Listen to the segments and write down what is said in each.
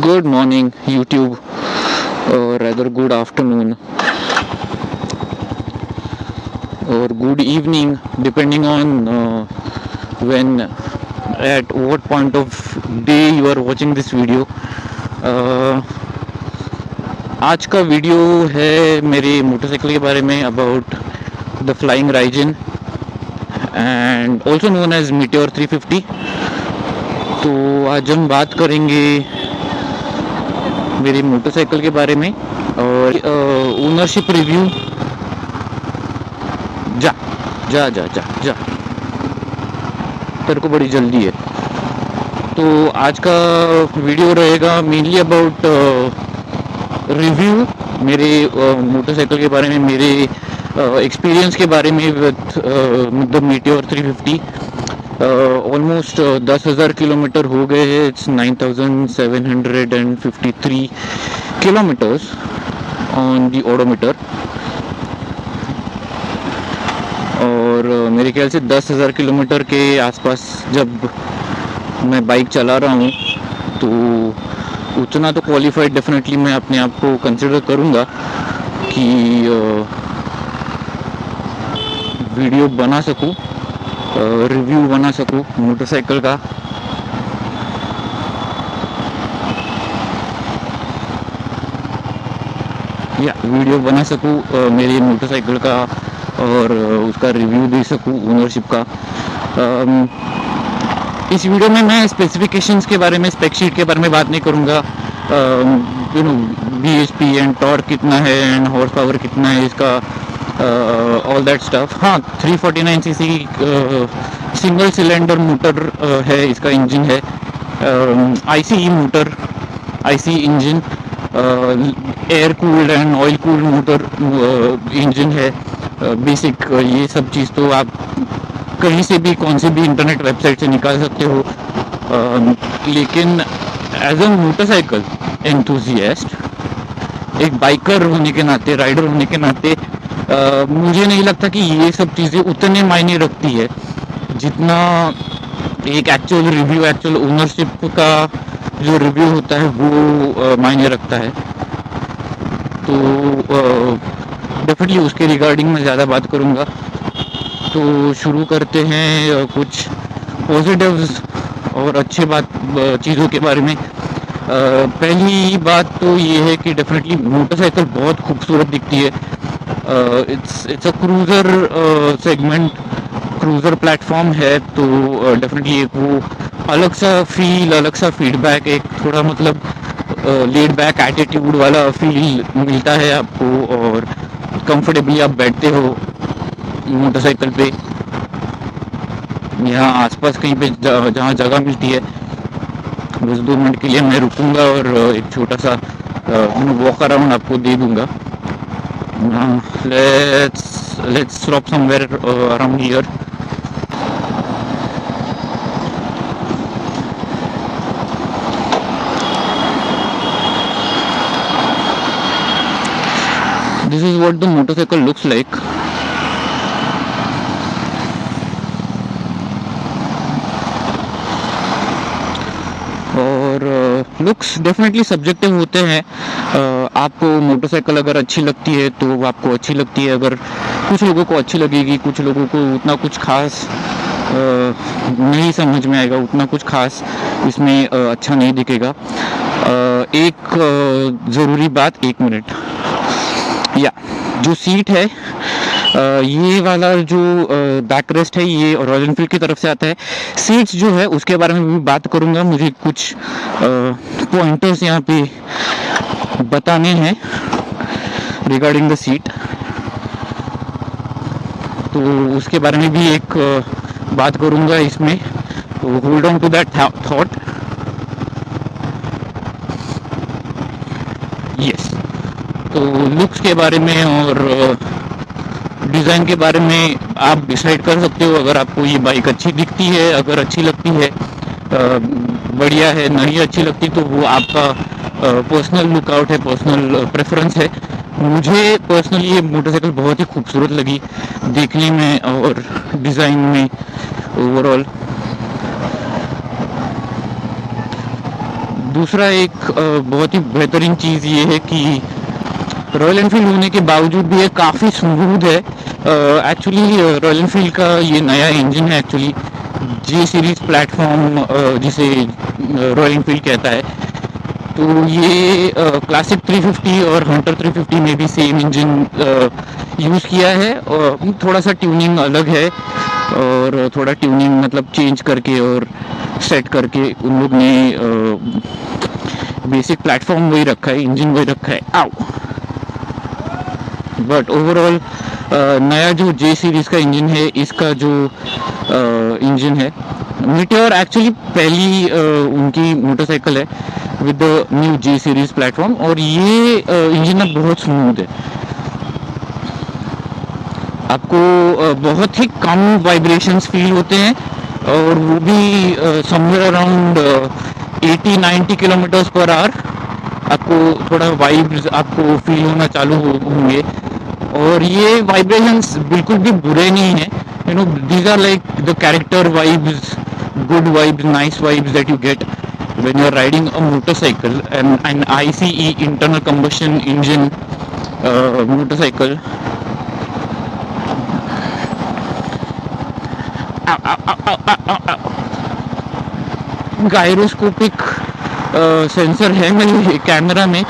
Good morning, YouTube, or rather, good afternoon, or good evening, depending on when, at what point of day you are watching this video. आज का video है मेरे motorcycle के बारे में, about the flying rising and also known as Meteor 350. तो आज हम बात करेंगे मेरी मोटरसाइकिल के बारे में और ओनरशिप रिव्यू. जा जा जा जा जा तेरे को बड़ी जल्दी है. तो आज का वीडियो रहेगा मेनली अबाउट रिव्यू मेरे मोटरसाइकिल के बारे में, मेरे एक्सपीरियंस के बारे में with the meteor 350. Almost 10,000 kilometre हो गए हैं. It's 9,753 kilometres on the odometer. और मेरे ख्याल से 10,000 किलोमीटर के आसपास जब मैं बाइक चला रहा हूँ तो उतना तो क्वालिफाइड डेफिनेटली मैं अपने आप को कंसिडर करूँगा कि वीडियो बना सकूँ, रिव्यू बना सकूँ मोटरसाइकिल का. या वीडियो बना सकूँ मेरी मोटरसाइकिल का और उसका रिव्यू दे सकूँ ओनरशिप का. इस वीडियो में मैं स्पेसिफिकेशंस के बारे में, स्पेक शीट के बारे में बात नहीं करूँगा. You know BHP and torque कितना है एंड हॉर्स पावर कितना है इसका, ऑल दैट स्टफ. हाँ, 349cc सिंगल सिलेंडर मोटर है, इसका इंजन है. ICE motor, ICE engine, air cooled and oil cooled motor engine है. बेसिक ये सब चीज़ तो आप कहीं से भी, कौन से भी इंटरनेट वेबसाइट से निकाल सकते हो. लेकिन एज अ मोटरसाइकिल एंथुसियास्ट, एक बाइकर होने के नाते, राइडर होने के नाते, मुझे नहीं लगता कि ये सब चीज़ें उतने मायने रखती है जितना एक एक्चुअल रिव्यू, एक्चुअल ओनरशिप का जो रिव्यू होता है वो मायने रखता है. तो डेफिनेटली उसके रिगार्डिंग मैं ज़्यादा बात करूँगा. तो शुरू करते हैं कुछ पॉजिटिव्स और अच्छे चीज़ों के बारे में. पहली बात तो ये है कि डेफिनेटली मोटरसाइकिल बहुत खूबसूरत दिखती है. It's a cruiser segment, cruiser platform है. तो डेफिनेटली एक वो अलग सा फील, अलग सा फीडबैक, एक थोड़ा मतलब लेड बैक एटीट्यूड वाला फील मिलता है आपको. और कंफर्टेबली आप बैठते हो मोटरसाइकिल पे. यहाँ आसपास कहीं पे जहाँ जगह मिलती है, बस 2 मिनट के लिए मैं रुकूंगा और एक छोटा सा वॉक अराउंड आपको दे दूंगा. Let's stop somewhere around here. This is what the motorcycle looks like. और लुक्स डेफिनेटली सब्जेक्टिव होते हैं. आपको मोटरसाइकिल अगर अच्छी लगती है तो वो आपको अच्छी लगती है. अगर कुछ लोगों को अच्छी लगेगी, कुछ लोगों को उतना कुछ खास नहीं समझ में आएगा, उतना कुछ खास इसमें अच्छा नहीं दिखेगा. एक ज़रूरी बात, 1 मिनट. या जो सीट है, ये वाला जो बैक रेस्ट है, ये रॉयल एनफील्ड की तरफ से आता है. सीट्स जो है उसके बारे में भी बात करूँगा. मुझे कुछ पॉइंटर्स यहाँ पे बताने हैं रिगार्डिंग द सीट. तो उसके बारे में भी एक बात करूँगा इसमें. तो hold on to that thought. Yes. तो लुक्स के बारे में और डिज़ाइन के बारे में आप डिसाइड कर सकते हो. अगर आपको ये बाइक अच्छी दिखती है, अगर अच्छी लगती है, बढ़िया है, नहीं अच्छी लगती तो वो आपका पर्सनल लुकआउट है, पर्सनल प्रेफरेंस है. मुझे पर्सनली ये मोटरसाइकिल बहुत ही खूबसूरत लगी देखने में और डिज़ाइन में ओवरऑल. दूसरा एक बहुत ही बेहतरीन चीज़ ये है कि रॉयल एनफील्ड होने के बावजूद भी ये काफ़ी स्मूथ है। एक्चुअली रॉयल एनफील्ड का ये नया इंजन है एक्चुअली, जी सीरीज़ प्लेटफॉर्म जिसे रॉयल एनफील्ड कहता है। तो ये क्लासिक 350 और हंटर 350 में भी सेम इंजन यूज़ किया है, और थोड़ा सा ट्यूनिंग अलग है, और थोड़ा ट्यूनिंग मतलब चेंज करके और सेट करके उन लोग ने बेसिक प्लेटफॉर्म वही रखा है, इंजन वही रखा है। आओ, बट ओवरऑल नया जो जे सीरीज़ का इंजन है, इसका जो इंजन है, मीटियोर एक्चुअली पहली उनकी मोटरसाइकिल है with the new J series platform, और ये इंजन अब बहुत स्मूथ है। आपको बहुत ही कम वाइब्रेशंस फील होते हैं, और वो भी somewhere around 80-90 kilometres per hour आपको थोड़ा वाइब्स आपको फील होना चालू होंगे। और ये वाइब्रेशंस बिल्कुल भी बुरे नहीं हैं, you know, these are like the character vibes, good vibes, nice vibes that you get when you're riding a motorcycle, and an ICE internal combustion engine motorcycle. Gyroscopic sensor है मेरे कैमरा में,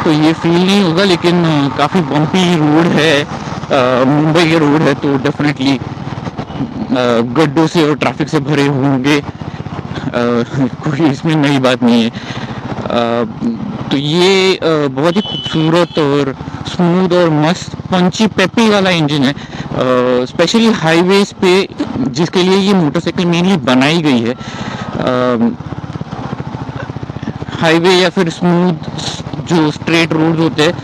तो ये फील नहीं होगा, लेकिन काफ़ी bumpy road है, मुंबई के रोड है, तो डेफिनेटली गड्ढों से और ट्रैफिक से भरे होंगे, कोई इसमें नई बात नहीं है। तो ये बहुत ही खूबसूरत और स्मूथ और मस्त पंची पेपी वाला इंजन है, स्पेशली हाईवेज पे, जिसके लिए ये मोटरसाइकिल मेनली बनाई गई है। हाईवे या फिर स्मूथ जो स्ट्रेट रोड होते हैं,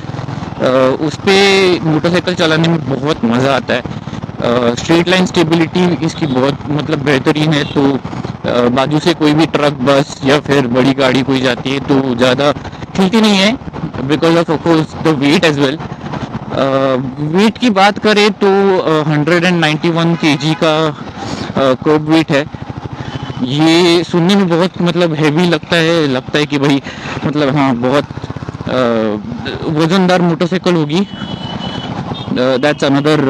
उस पे मोटरसाइकिल चलाने में बहुत मज़ा आता है। स्ट्रेट लाइन स्टेबिलिटी इसकी बहुत मतलब बेहतरीन है, तो बाजू से कोई भी ट्रक, बस या फिर बड़ी गाड़ी कोई जाती है तो ज़्यादा खिलती नहीं है, because of course the weight as well. Weight की बात करें तो 191 kg का कर्ब वेट है। ये सुनने में बहुत मतलब हैवी लगता है कि भाई मतलब हाँ बहुत वजनदार मोटरसाइकिल होगी। That's another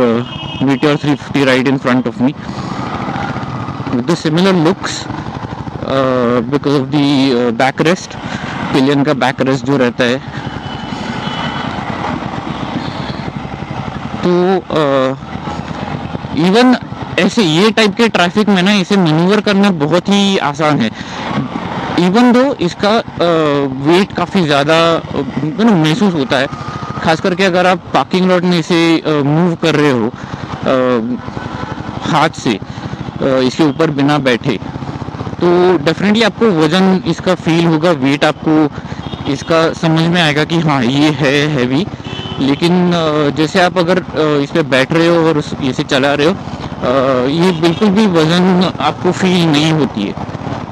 Meteor 350 right in front of me with the similar looks, because of the backrest, pillion का बैकरेस्ट जो रहता है। तो इवन ऐसे ये टाइप के ट्रैफिक में ना इसे मैन्यूवर करना बहुत ही आसान है, इवन दो इसका वेट काफ़ी ज़्यादा महसूस होता है, खास करके अगर आप पार्किंग लॉट में इसे मूव कर रहे हो हाथ से इसके ऊपर बिना बैठे, तो डेफिनेटली आपको वज़न इसका फील होगा, वेट आपको इसका समझ में आएगा कि हाँ ये है हैवी। लेकिन जैसे आप अगर इस पर बैठ रहे हो और इसे चला रहे हो, ये बिल्कुल भी वज़न आपको फील नहीं होती है,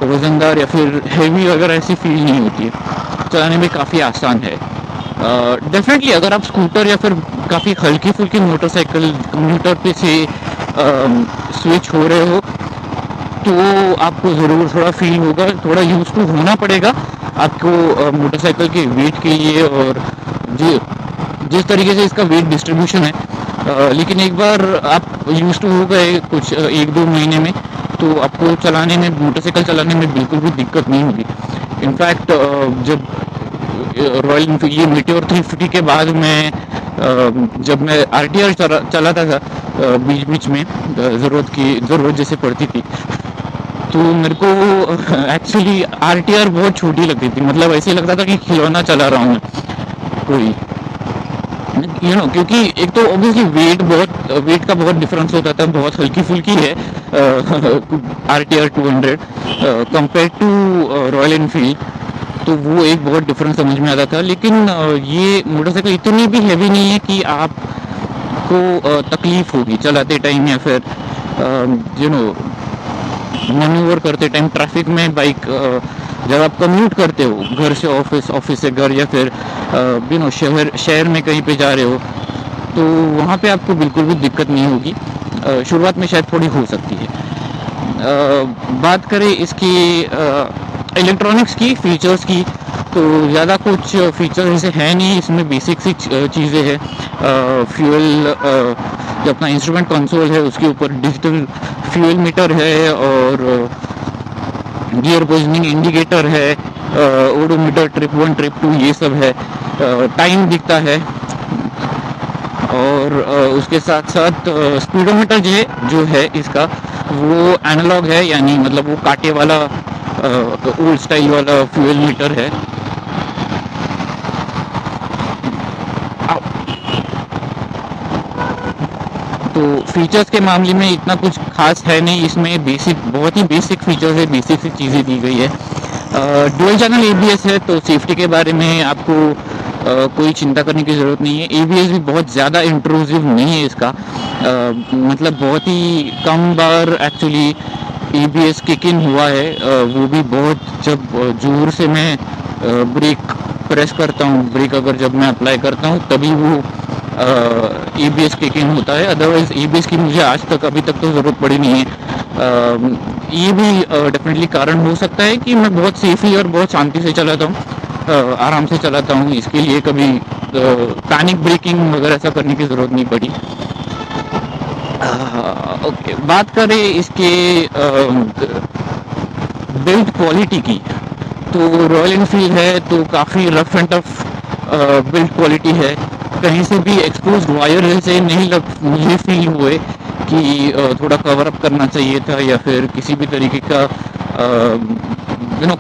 वज़नदार या फिर हैवी वगैरह ऐसी फील नहीं होती है, चलाने में काफ़ी आसान है। डेफिनेटली अगर आप स्कूटर या फिर काफ़ी हल्की फुल्की मोटरसाइकिल कम्यूटर पे से स्विच हो रहे हो, तो आपको ज़रूर थोड़ा फील होगा, थोड़ा यूज़ टू होना पड़ेगा आपको मोटरसाइकिल के वेट के लिए, और जिस तरीके से इसका वेट डिस्ट्रीब्यूशन है। लेकिन एक बार आप यूज़ टू हो गए कुछ 1-2 महीने में, तो आपको चलाने में, मोटरसाइकिल चलाने में बिल्कुल भी दिक्कत नहीं होगी। इनफैक्ट जब रॉयल एनफील्ड ये मीटियोर 350 के बाद जब मैं RTR चलाता था बीच में, ज़रूरत जैसे पड़ती थी, तो मेरे को एक्चुअली RTR बहुत छोटी लगती थी, मतलब ऐसे लगता था कि खिलौना चला रहा हूँ कोई, क्योंकि एक तो ऑब्वियसली वेट का बहुत डिफरेंस होता था, बहुत हल्की फुल्की है RTR 200 compare to Royal Enfield, तो वो एक बहुत डिफरेंस समझ में आता था। लेकिन ये मोटरसाइकिल इतनी भी हैवी नहीं है कि आपको तकलीफ होगी चलाते टाइम, या फिर मैन्यूवर करते टाइम ट्रैफिक में। बाइक जब आप कम्यूट करते हो घर से ऑफिस से घर, या फिर शहर में कहीं पे जा रहे हो, तो वहाँ पे आपको बिल्कुल भी दिक्कत नहीं होगी। शुरुआत में शायद थोड़ी हो सकती है। बात करें इसकी इलेक्ट्रॉनिक्स की, फीचर्स की, तो ज़्यादा कुछ फीचर ऐसे है नहीं इसमें, बेसिक सी चीज़ें हैं। फ्यूल जो अपना इंस्ट्रूमेंट कंसोल है उसके ऊपर डिजिटल फ्यूल मीटर है, और गियर पोजिशनिंग इंडिकेटर है, ओडोमीटर ट्रिप 1 ट्रिप 2 ये सब है, टाइम दिखता है, और उसके साथ साथ स्पीडोमीटर जो है इसका वो एनालॉग है, यानी मतलब वो कांटे वाला ओल्ड स्टाइल वाला फ्यूल मीटर है। तो फीचर्स के मामले में इतना कुछ खास है नहीं इसमें, बहुत ही बेसिक फीचर्स है, बेसिक सी चीज़ें दी गई है। डुअल चैनल एबीएस है, तो सेफ्टी के बारे में आपको कोई चिंता करने की ज़रूरत नहीं है। एबीएस भी बहुत ज़्यादा इंट्रूसिव नहीं है इसका, मतलब बहुत ही कम बार एक्चुअली एबीएस किक इन हुआ है, वो भी बहुत जब जोर से मैं ब्रेक प्रेस करता हूँ, ब्रेक अगर जब मैं अप्लाई करता हूँ तभी वो एबीएस किक इन होता है। अदरवाइज एबीएस की मुझे आज तक अभी तक तो ज़रूरत पड़ी नहीं है। ये भी डेफिनेटली कारण हो सकता है कि मैं बहुत सेफली और बहुत शांति से चलाता हूँ, आराम से चलाता हूँ, इसके लिए कभी पैनिक ब्रेकिंग वगैरह ऐसा करने की ज़रूरत नहीं पड़ी। ओके, बात करें इसके बिल्ड क्वालिटी की, तो रॉयल एनफील्ड है तो काफ़ी rough and tough build quality है। कहीं से भी एक्सपोज्ड वायर से नहीं मुझे फील हुए कि थोड़ा कवर अप करना चाहिए था, या फिर किसी भी तरीके का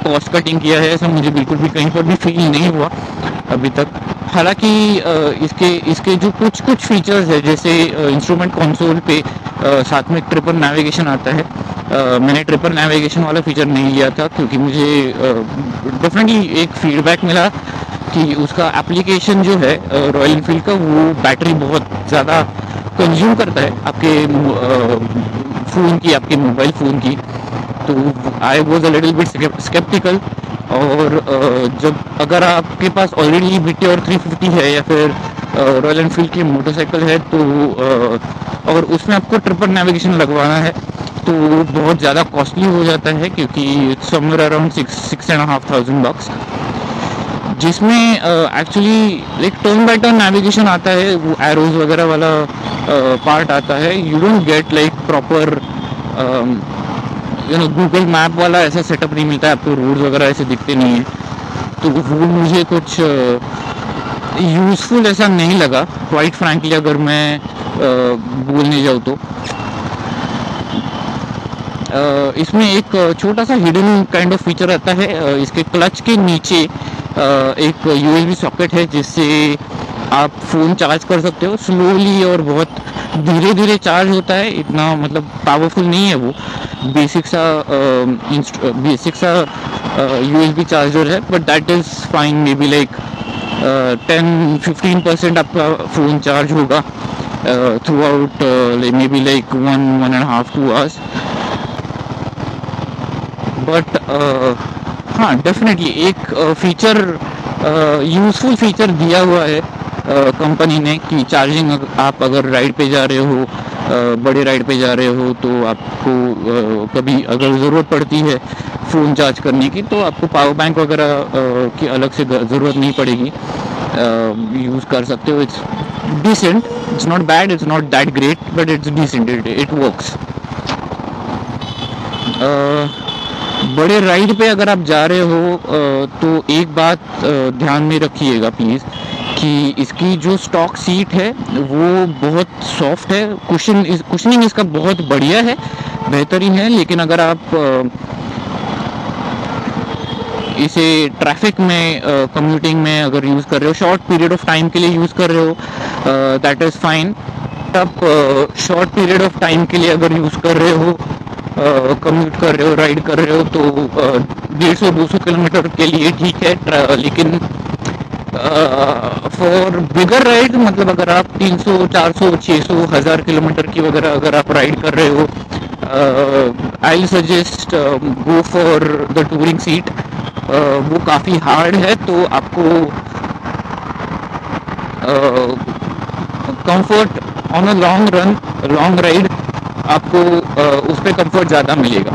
कॉस्ट कटिंग किया है, ऐसा मुझे बिल्कुल भी कहीं पर भी फील नहीं हुआ अभी तक। हालांकि इसके जो कुछ फीचर्स है, जैसे इंस्ट्रूमेंट कंसोल पे साथ में ट्रिपल नेविगेशन आता है। मैंने ट्रिपल नेविगेशन वाला फीचर नहीं लिया था क्योंकि मुझे डेफिनेटली एक फीडबैक मिला कि उसका एप्लीकेशन जो है रॉयल एनफील्ड का, वो बैटरी बहुत ज़्यादा कंज्यूम करता है आपके फ़ोन की, आपके मोबाइल फ़ोन की। तो I was a little bit sceptical, और जब अगर आपके पास ऑलरेडी Meteor 350 है या फिर रॉयल एनफील्ड की मोटरसाइकिल है, तो और उसमें आपको ट्रिपल नेविगेशन लगवाना है तो बहुत ज़्यादा कॉस्टली हो जाता है, क्योंकि समवेयर अराउंड 6,500 bucks, जिसमें एक्चुअली एक टर्न बाय टर्न नेविगेशन आता है, वो एरोज वगैरह वाला पार्ट आता है। You don't get like proper Google map वाला ऐसा सेटअप नहीं मिलता है आपको, रोड्स वगैरह ऐसे दिखते नहीं हैं, तो वो मुझे कुछ यूज़फुल ऐसा नहीं लगा क्वाइट फ्रैंकली, अगर मैं बोलने जाऊँ तो। इसमें एक छोटा सा हिडन काइंड ऑफ फीचर आता है, इसके क्लच के नीचे एक यूएसबी सॉकेट है, जिससे आप फ़ोन चार्ज कर सकते हो स्लोली, और बहुत धीरे धीरे चार्ज होता है, इतना मतलब पावरफुल नहीं है वो, बेसिक सा यूएसबी चार्जर है, but that is fine. May be like 10-15% आपका फ़ोन चार्ज होगा through out may be like 1.5-2 hours। But हाँ, डेफिनेटली एक फीचर, यूज़फुल फीचर दिया हुआ है कंपनी ने कि चार्जिंग आप अगर राइड पे जा रहे हो, बड़े राइड पे जा रहे हो, तो आपको कभी अगर ज़रूरत पड़ती है फ़ोन चार्ज करने की, तो आपको पावर बैंक वगैरह की अलग से ज़रूरत नहीं पड़ेगी, यूज़ कर सकते हो। It's decent, it's not bad, it's not that great, but it's decent, it works. बड़े राइड पे अगर आप जा रहे हो तो एक बात ध्यान में रखिएगा प्लीज़, कि इसकी जो स्टॉक सीट है वो बहुत सॉफ्ट है, कुशनिंग इसका बहुत बढ़िया है, बेहतरीन है। लेकिन अगर आप इसे ट्रैफिक में कम्यूटिंग में अगर यूज़ कर रहे हो, शॉर्ट पीरियड ऑफ टाइम के लिए यूज़ कर रहे हो, दैट इज़ फाइन। आप शॉर्ट पीरियड ऑफ टाइम के लिए अगर यूज़ कर रहे हो, कम्यूट कर रहे हो, राइड कर रहे हो, तो 150-200 किलोमीटर के लिए ठीक है। लेकिन फॉर बिगर राइड, मतलब अगर आप 300, 400, 600, 1000 किलोमीटर की वगैरह अगर आप राइड कर रहे हो, I will suggest go for the touring seat. वो काफ़ी हार्ड है, तो आपको comfort on a long ride आपको उस पर कंफर्ट ज़्यादा मिलेगा।